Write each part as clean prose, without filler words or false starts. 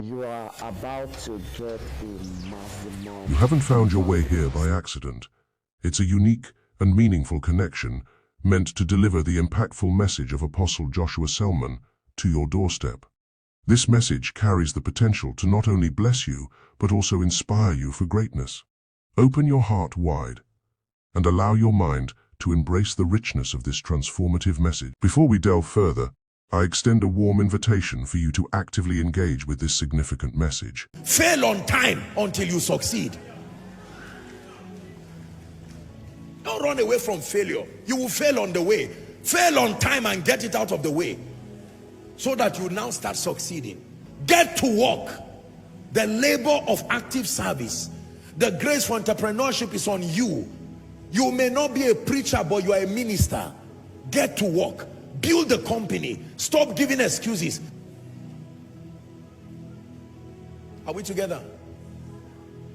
You are about to get a maximum. You haven't found your way here by accident. It's a unique and meaningful connection meant to deliver the impactful message of Apostle Joshua Selman to your doorstep. This message carries the potential to not only bless you, but also inspire you for greatness. Open your heart wide and allow your mind to embrace the richness of this transformative message. Before we delve further, I extend a warm invitation for you to actively engage with this significant message. Fail on time until you succeed. Don't run away from failure. You will fail on the way. Fail on time and get it out of the way, so that you now start succeeding. Get to work. The labor of active service. The grace for entrepreneurship is on you. You may not be a preacher, but you are a minister. Get to work. Build the company. Stop giving excuses. Are we together?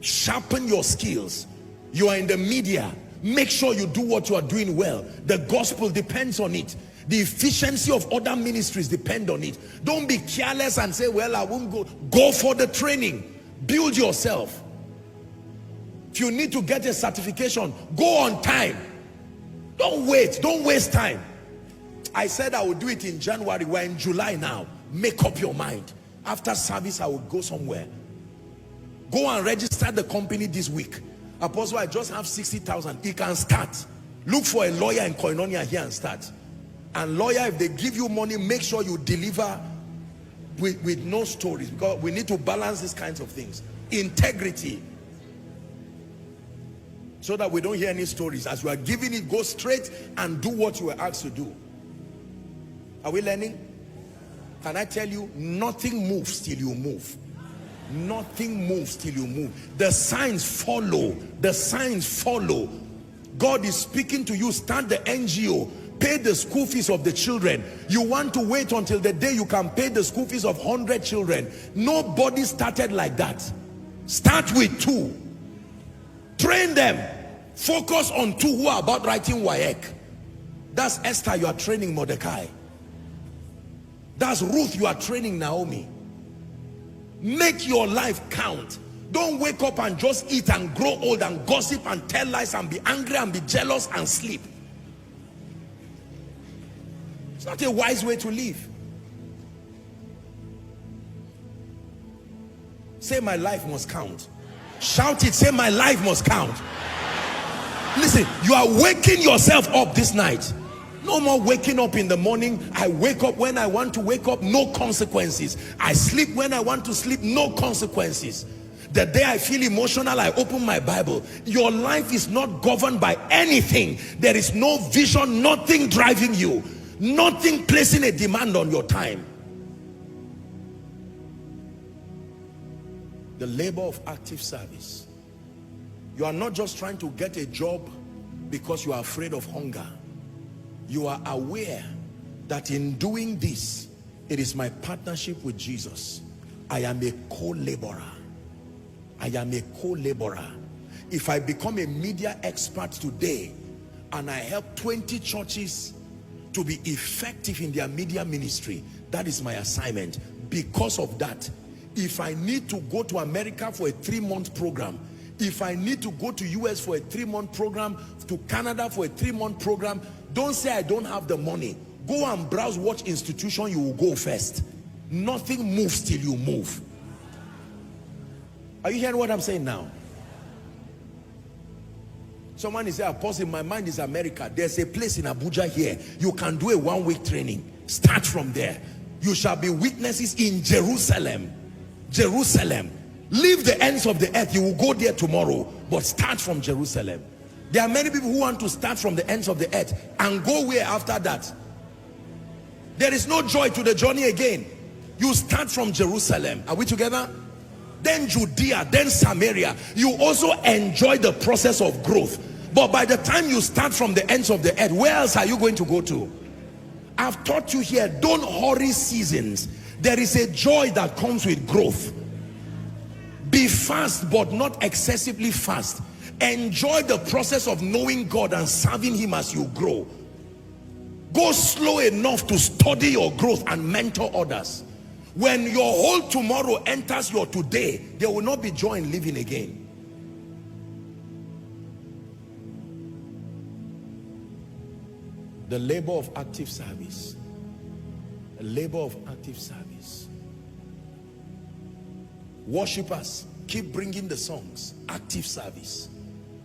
Sharpen your skills. You are in the media. Make sure you do what you are doing well. The gospel depends on it. The efficiency of other ministries depend on it. Don't be careless and say, well, I won't go. Go for the training. Build yourself. If you need to get a certification, go on time. Don't wait. Don't waste time. I said I would do it in January. We're in July now. Make up your mind. After service, I will go somewhere. Go and register the company this week. Apostle, I just have 60,000. He can start. Look for a lawyer in Koinonia here and start. And lawyer, if they give you money, make sure you deliver with no stories, because we need to balance these kinds of things. Integrity. So that we don't hear any stories. As you are giving it, go straight and do what you were asked to do. Are we learning? Can I tell you, nothing moves till you move. Nothing moves till you move. The signs follow. The signs follow. God is speaking to you. Start the NGO. Pay the school fees of the children. You want to wait until the day you can pay the school fees of 100 children. Nobody started like that. Start with 2. Train them. Focus on 2 who are about writing WAEC. That's Esther, you are training Mordecai. That's Ruth, you are training Naomi. Make your life count. Don't wake up and just eat and grow old and gossip and tell lies and be angry and be jealous and sleep. It's not a wise way to live. Say, my life must count. Shout it. Say, my life must count. Listen, you are waking yourself up this night. No more waking up in the morning. I wake up when I want to wake up, no consequences. I sleep when I want to sleep, no consequences. The day I feel emotional, I open my Bible. Your life is not governed by anything. There is no vision, nothing driving you, nothing placing a demand on your time. The labor of active service. You are not just trying to get a job because you are afraid of hunger. You are aware that in doing this, it is my partnership with Jesus. I am a co-laborer. I am a co-laborer. If I become a media expert today and I help 20 churches to be effective in their media ministry, that is my assignment. Because of that, if I need to go to America for a 3-month program, if I need to go to US for a 3-month program, to Canada for a 3-month program, don't say I don't have the money. Go and browse which institution you will go first. Nothing moves till you move. Are you hearing what I'm saying now? Someone is saying, Apostle, my mind is America. There's a place in Abuja here. You can do a 1-week training. Start from there. You shall be witnesses in Jerusalem. Jerusalem. Leave the ends of the earth. You will go there tomorrow. But start from Jerusalem. There are many people who want to start from the ends of the earth and go where after that? There is no joy to the journey again. You start from Jerusalem. Are we together? Then Judea, then Samaria. You also enjoy the process of growth. But by the time you start from the ends of the earth, where else are you going to go to? I've taught you here, don't hurry seasons. There is a joy that comes with growth. Be fast, but not excessively fast. Enjoy the process of knowing God and serving him as you grow. Go slow enough to study your growth and mentor others. When your whole tomorrow enters your today, there will not be joy in living again. The labor of active service. The labor of active service. Worshippers, keep bringing the songs. Active service.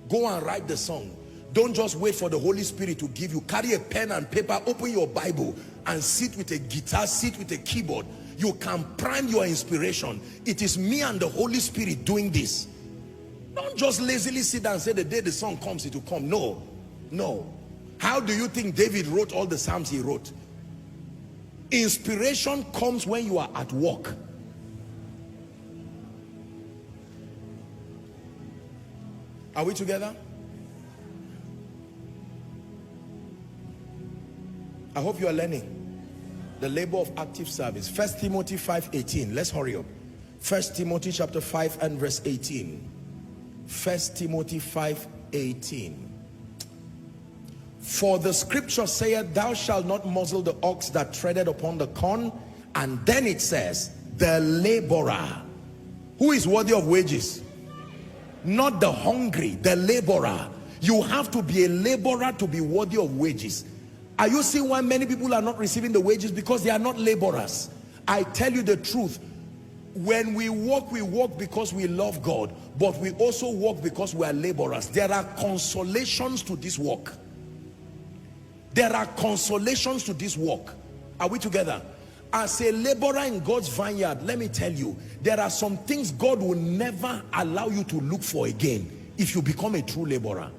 Go and write the song. Don't just wait for the Holy Spirit to give you. Carry a pen and paper, open your Bible and sit with a guitar, sit with a keyboard. You can prime your inspiration. It is me and the Holy Spirit doing this. Don't just lazily sit down and say the day the song comes, it will come. No, no. How do you think David wrote all the Psalms he wrote? Inspiration comes when you are at work. Are we together? I hope you are learning. The labor of active service. 1 Timothy 5:18. Let's hurry up. 1 Timothy chapter 5 and verse 18. 1 Timothy 5:18. For the scripture saith, thou shalt not muzzle the ox that treadeth upon the corn. And then it says, the laborer. Who is worthy of wages? Not the hungry, the laborer. You have to be a laborer to be worthy of wages. Are you seeing why many people are not receiving the wages? Because they are not laborers. I tell you the truth. When we walk because we love God, but we also walk because we are laborers. There are consolations to this walk. There are consolations to this walk. Are we together? As a laborer in God's vineyard, let me tell you, there are some things God will never allow you to look for again if you become a true laborer.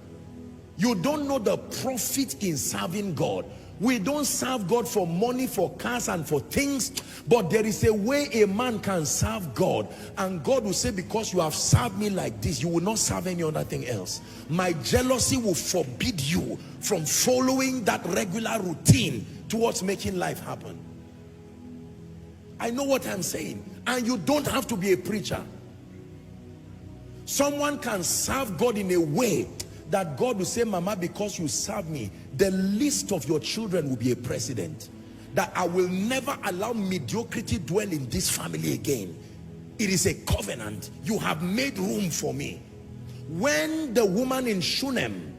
You don't know the profit in serving God. We don't serve God for money, for cars and for things, but there is a way a man can serve God, and God will say, because you have served me like this, you will not serve any other thing else. My jealousy will forbid you from following that regular routine towards making life happen. I know what I'm saying. And you don't have to be a preacher. Someone can serve God in a way that God will say, Mama, because you serve me, the least of your children will be a president. That I will never allow mediocrity dwell in this family again. It is a covenant. You have made room for me. When the woman in Shunem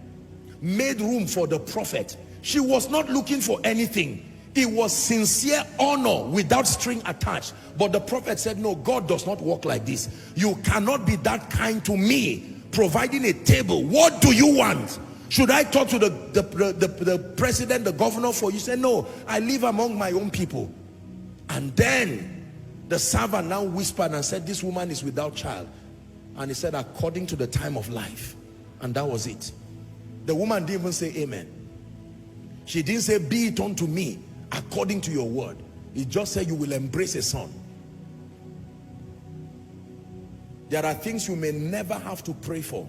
made room for the prophet, she was not looking for anything. It was sincere honor without string attached. But the prophet said, no, God does not work like this. You cannot be that kind to me, providing a table. What do you want? Should I talk to the president, the governor for you? Say, no, I live among my own people. And then the servant now whispered and said, this woman is without child. And he said, according to the time of life. And that was it. The woman didn't even say amen. She didn't say, be it unto me according to your word. He just said, you will embrace a son. There are things you may never have to pray for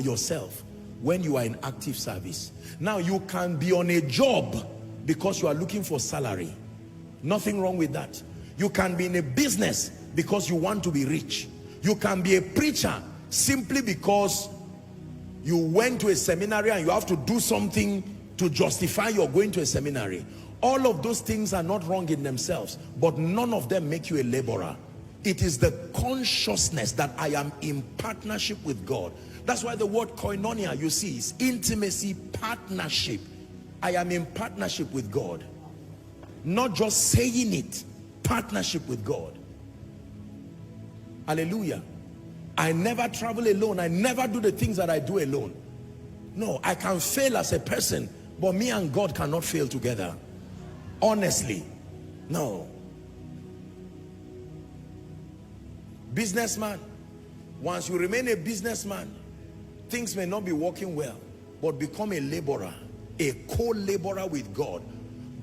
yourself when you are in active service. Now, you can be on a job because you are looking for salary. Nothing wrong with that. You can be in a business because you want to be rich. You can be a preacher simply because you went to a seminary and you have to do something to justify your going to a seminary. All of those things are not wrong in themselves, but none of them make you a laborer. It is the consciousness that I am in partnership with God. That's why the word koinonia, you see, is intimacy, partnership. I am in partnership with God. Not just saying it, partnership with God. Hallelujah. I never travel alone. I never do the things that I do alone. No, I can fail as a person, but me and God cannot fail together. Honestly, no. Businessman, once you remain a businessman, things may not be working well, but become a laborer, a co-laborer with God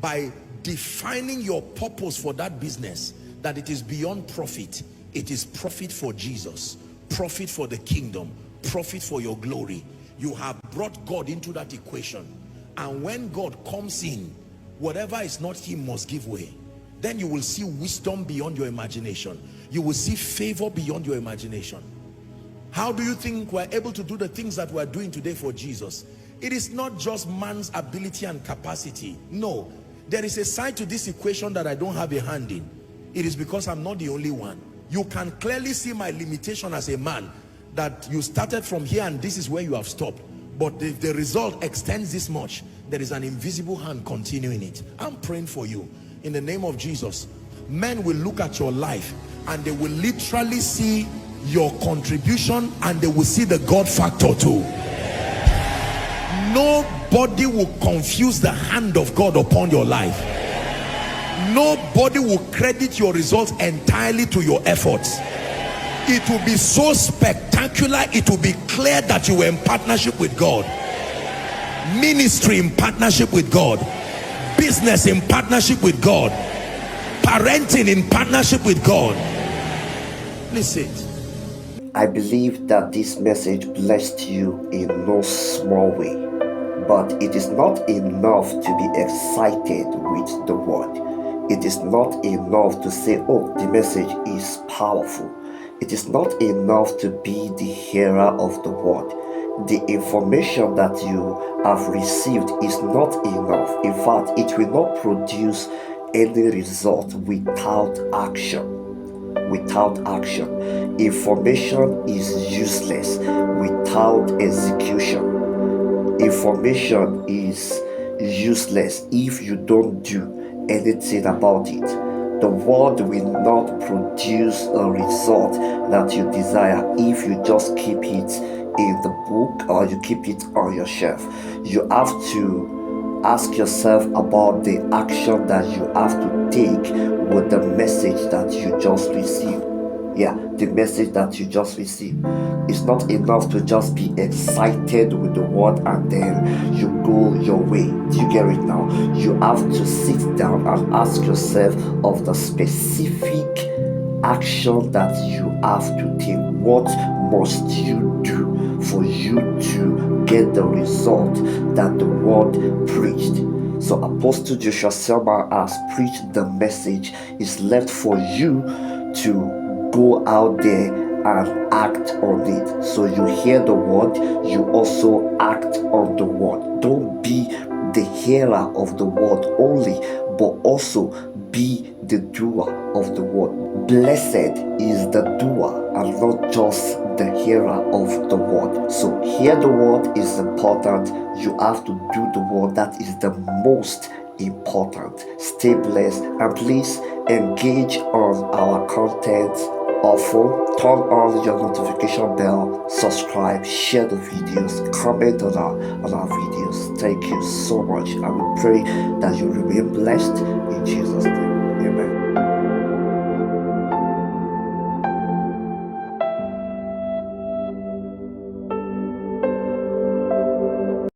by defining your purpose for that business, that it is beyond profit. It is profit for Jesus, profit for the kingdom, profit for your glory. You have brought God into that equation, and when God comes in, whatever is not him must give way. Then you will see wisdom beyond your imagination. You will see favor beyond your imagination. How do you think we're able to do the things that we're doing today for Jesus? It is not just man's ability and capacity. No, there is a side to this equation that I don't have a hand in. It is because I'm not the only one. You can clearly see my limitation as a man, that you started from here and this is where you have stopped. But if the result extends this much, there is an invisible hand continuing it. I'm praying for you in the name of Jesus. Men will look at your life and they will literally see your contribution, and they will see the God factor too. Nobody will confuse the hand of God upon your life. Nobody will credit your results entirely to your efforts. It will be so spectacular, it will be clear that you were in partnership with God. Ministry in partnership with God. Business in partnership with God. Parenting in partnership with God. Listen. I believe that this message blessed you in no small way, but it is not enough to be excited with the word. It is not enough to say, oh, the message is powerful. It is not enough to be the hearer of the word. The information that you have received is not enough. In fact, it will not produce any result without action. Without action, information is useless without execution. Information is useless if you don't do anything about it. The word will not produce a result that you desire if you just keep it in the book or you keep it on your shelf. You have to ask yourself about the action that you have to take with the message that you just received. Yeah, the message that you just received. It's not enough to just be excited with the word and then you go your way. Do you get it now? You have to sit down and ask yourself of the specific action that you have to take. What must you do for you to get the result that the word preached? So Apostle Joshua Selman has preached the message. It's left for you to go out there and act on it. So you hear the word, you also act on the word. Don't be the hearer of the word only, but also be the doer of the word. Blessed is the doer and not just the hearer of the word. So hear the word is important. You have to do the word. That is the most important. Stay blessed and please engage on our content often. Turn on your notification bell, subscribe, share the videos, comment on our videos. Thank you so much. I will pray that you remain blessed